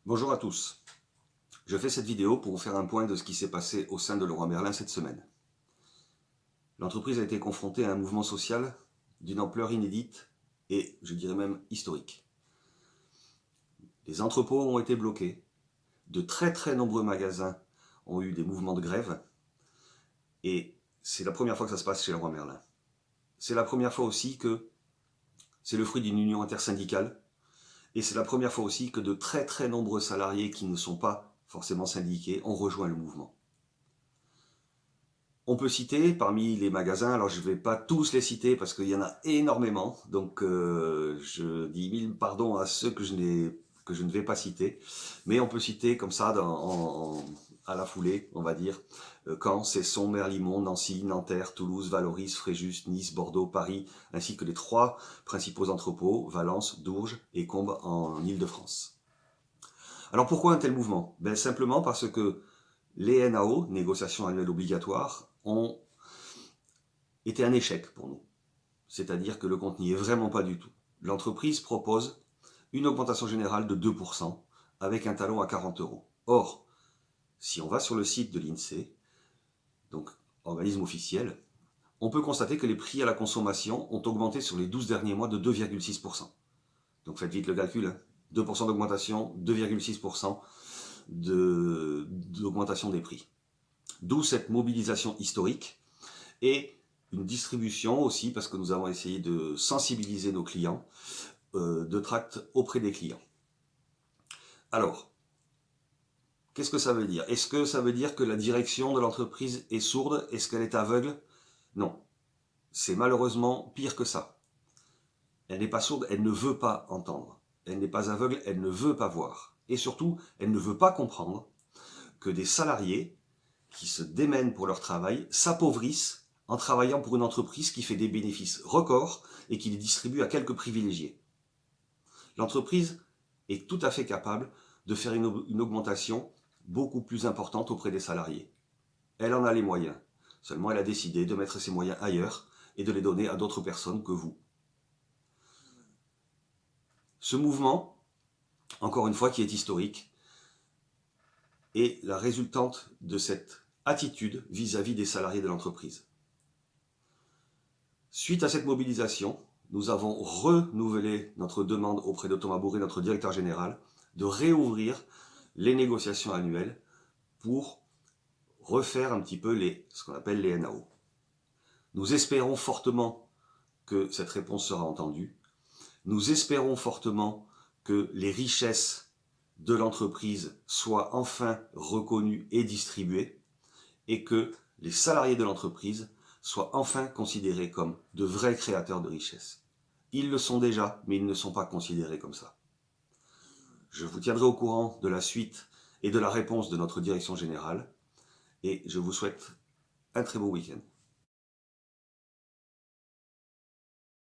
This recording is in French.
Bonjour à tous. Je fais cette vidéo pour vous faire un point de ce qui s'est passé au sein de Leroy Merlin cette semaine. L'entreprise a été confrontée à un mouvement social d'une ampleur inédite et, je dirais même, historique. Les entrepôts ont été bloqués, de très nombreux magasins ont eu des mouvements de grève et c'est la première fois que ça se passe chez Leroy Merlin. C'est la première fois aussi que c'est le fruit d'une union intersyndicale et c'est la première fois aussi que de très nombreux salariés qui ne sont pas forcément syndiqués ont rejoint le mouvement. On peut citer parmi les magasins, alors je ne vais pas tous les citer parce qu'il y en a énormément, donc je dis mille pardons à ceux que je ne vais pas citer, mais on peut citer comme ça à la foulée, on va dire, Caen, Cesson, Merlimont, Nancy, Nanterre, Toulouse, Valoris, Fréjus, Nice, Bordeaux, Paris, ainsi que les 3 principaux entrepôts, Valence, Dourges et Combes en Île-de-France. Alors pourquoi un tel mouvement? Simplement parce que les NAO, négociations annuelles obligatoires, ont été un échec pour nous. C'est-à-dire que le compte n'y est vraiment pas du tout. L'entreprise propose une augmentation générale de 2% avec un talon à 40 euros. Or, si on va sur le site de l'INSEE, donc organisme officiel, on peut constater que les prix à la consommation ont augmenté sur les 12 derniers mois de 2,6%. Donc faites vite le calcul, 2% d'augmentation, 2,6% d'augmentation des prix. D'où cette mobilisation historique et une distribution aussi, parce que nous avons essayé de sensibiliser nos clients, de tracts auprès des clients. Alors, qu'est-ce que ça veut dire? Est-ce que ça veut dire que la direction de l'entreprise est sourde? Est-ce qu'elle est aveugle? Non. C'est malheureusement pire que ça. Elle n'est pas sourde, elle ne veut pas entendre. Elle n'est pas aveugle, elle ne veut pas voir. Et surtout, elle ne veut pas comprendre que des salariés qui se démènent pour leur travail s'appauvrissent en travaillant pour une entreprise qui fait des bénéfices records et qui les distribue à quelques privilégiés. L'entreprise est tout à fait capable de faire une augmentation beaucoup plus importante auprès des salariés. Elle en a les moyens. Seulement, elle a décidé de mettre ses moyens ailleurs et de les donner à d'autres personnes que vous. Ce mouvement, encore une fois, qui est historique, est la résultante de cette attitude vis-à-vis des salariés de l'entreprise. Suite à cette mobilisation, nous avons renouvelé notre demande auprès de Thomas Bourré, notre directeur général, de réouvrir les négociations annuelles pour refaire un petit peu ce qu'on appelle les NAO. Nous espérons fortement que cette réponse sera entendue. Nous espérons fortement que les richesses de l'entreprise soient enfin reconnues et distribuées et que les salariés de l'entreprise soient enfin considérés comme de vrais créateurs de richesses. Ils le sont déjà, mais ils ne sont pas considérés comme ça. Je vous tiendrai au courant de la suite et de la réponse de notre direction générale et je vous souhaite un très beau week-end.